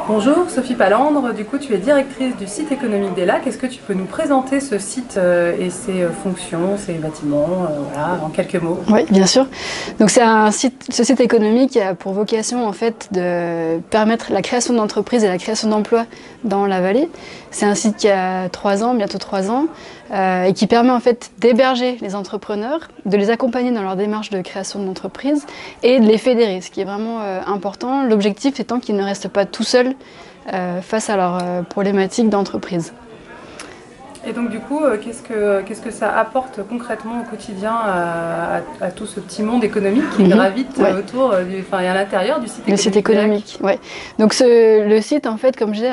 Bonjour, Sophie Palandre, du coup tu es directrice du site économique des Lacs. Est-ce que tu peux nous présenter ce site et ses fonctions, ses bâtiments, voilà, en quelques mots? Oui, bien sûr. Donc c'est ce site économique qui a pour vocation en fait de permettre la création d'entreprises et la création d'emplois dans la vallée. C'est un site qui a 3 ans, bientôt 3 ans, et qui permet en fait d'héberger les entrepreneurs, de les accompagner dans leur démarche de création d'entreprise et de les fédérer, ce qui est vraiment important. L'objectif étant qu'ils ne restent pas tout seuls face à leurs problématiques d'entreprise. Et donc du coup, qu'est-ce que ça apporte concrètement au quotidien à tout ce petit monde économique qui gravite autour et à l'intérieur du site économique? Le site économique, oui. Donc le site, en fait, comme je disais,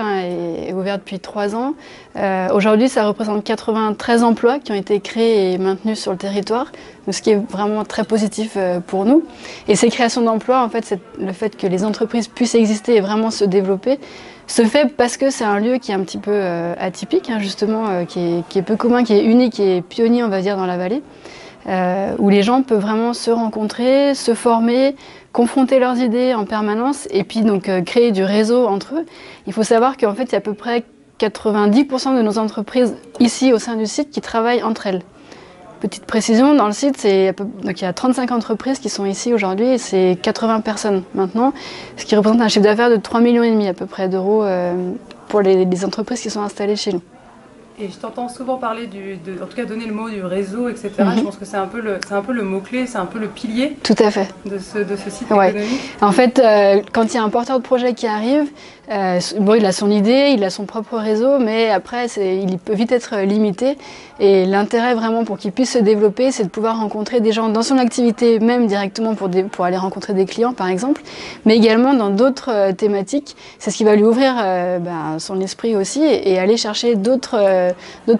est ouvert depuis 3 ans. Aujourd'hui, ça représente 93 emplois qui ont été créés et maintenus sur le territoire, ce qui est vraiment très positif pour nous. Et ces créations d'emplois, en fait, le fait que les entreprises puissent exister et vraiment se développer, se fait parce que c'est un lieu qui est un petit peu atypique, hein, justement, qui est peu commun, qui est unique, qui est pionnier, on va dire, dans la vallée, où les gens peuvent vraiment se rencontrer, se former, confronter leurs idées en permanence et puis donc créer du réseau entre eux. Il faut savoir qu'en fait, il y a à peu près 90% de nos entreprises ici au sein du site qui travaillent entre elles. Petite précision, dans le site, donc il y a 35 entreprises qui sont ici aujourd'hui et c'est 80 personnes maintenant, ce qui représente un chiffre d'affaires de 3,5 millions à peu près d'euros pour les entreprises qui sont installées chez nous. Et je t'entends souvent parler, en tout cas donner le mot du réseau, etc. Je pense que c'est un peu le mot-clé, c'est un peu le pilier. Tout à fait. De ce site économique. En fait, quand il y a un porteur de projet qui arrive, il a son idée, il a son propre réseau, mais après, il peut vite être limité. Et l'intérêt vraiment pour qu'il puisse se développer, c'est de pouvoir rencontrer des gens dans son activité, même directement pour aller rencontrer des clients, par exemple, mais également dans d'autres thématiques. C'est ce qui va lui ouvrir son esprit aussi et aller chercher d'autres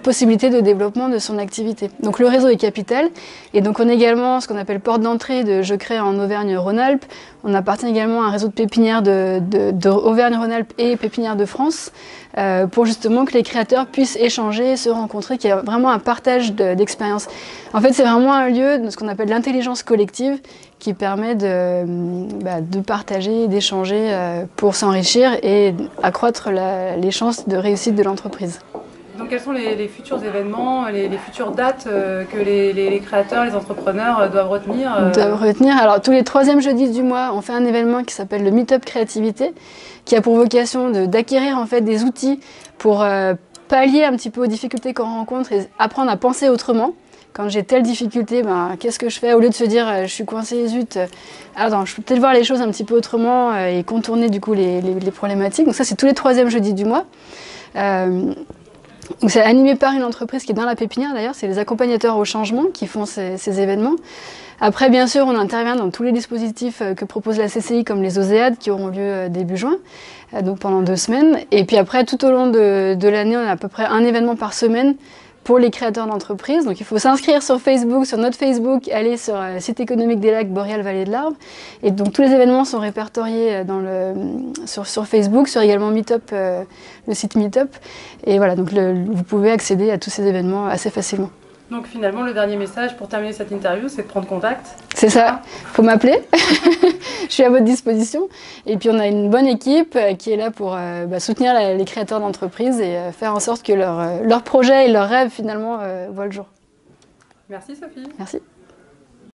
possibilités de développement de son activité. Donc le réseau est capital. Et donc on a également ce qu'on appelle porte d'entrée de Je crée en Auvergne-Rhône-Alpes. On appartient également à un réseau de pépinières de Auvergne-Rhône-Alpes et Pépinières de France pour justement que les créateurs puissent échanger, se rencontrer, qu'il y ait vraiment un partage d'expériences. En fait, c'est vraiment un lieu de ce qu'on appelle l'intelligence collective qui permet de partager, d'échanger pour s'enrichir et accroître les chances de réussite de l'entreprise. Donc quels sont les futurs événements, les futures dates que les créateurs, les entrepreneurs doivent retenir Alors tous les 3e jeudis du mois, on fait un événement qui s'appelle le Meet-up Créativité, qui a pour vocation d'acquérir en fait des outils pour pallier un petit peu aux difficultés qu'on rencontre et apprendre à penser autrement. Quand j'ai telle difficulté, qu'est-ce que je fais? Au lieu de se dire je suis coincé, zut, attends, je peux peut-être voir les choses un petit peu autrement et contourner du coup les problématiques. Donc ça, c'est tous les 3e jeudis du mois. Donc c'est animé par une entreprise qui est dans la pépinière d'ailleurs, c'est les accompagnateurs au changement qui font ces événements. Après bien sûr on intervient dans tous les dispositifs que propose la CCI comme les OSEAD qui auront lieu début juin, donc pendant 2 semaines. Et puis après tout au long de l'année on a à peu près un événement par semaine pour les créateurs d'entreprises. Donc il faut s'inscrire sur Facebook, sur notre Facebook, aller sur le site économique des Lacs Boréal Vallée de l'Arve. Et donc tous les événements sont répertoriés sur Facebook, sur également Meetup, le site Meetup. Et voilà, donc vous pouvez accéder à tous ces événements assez facilement. Donc finalement, le dernier message pour terminer cette interview, c'est de prendre contact. C'est ça, il faut m'appeler, je suis à votre disposition. Et puis on a une bonne équipe qui est là pour soutenir les créateurs d'entreprises et faire en sorte que leurs projets et leurs rêves finalement voient le jour. Merci Sophie. Merci.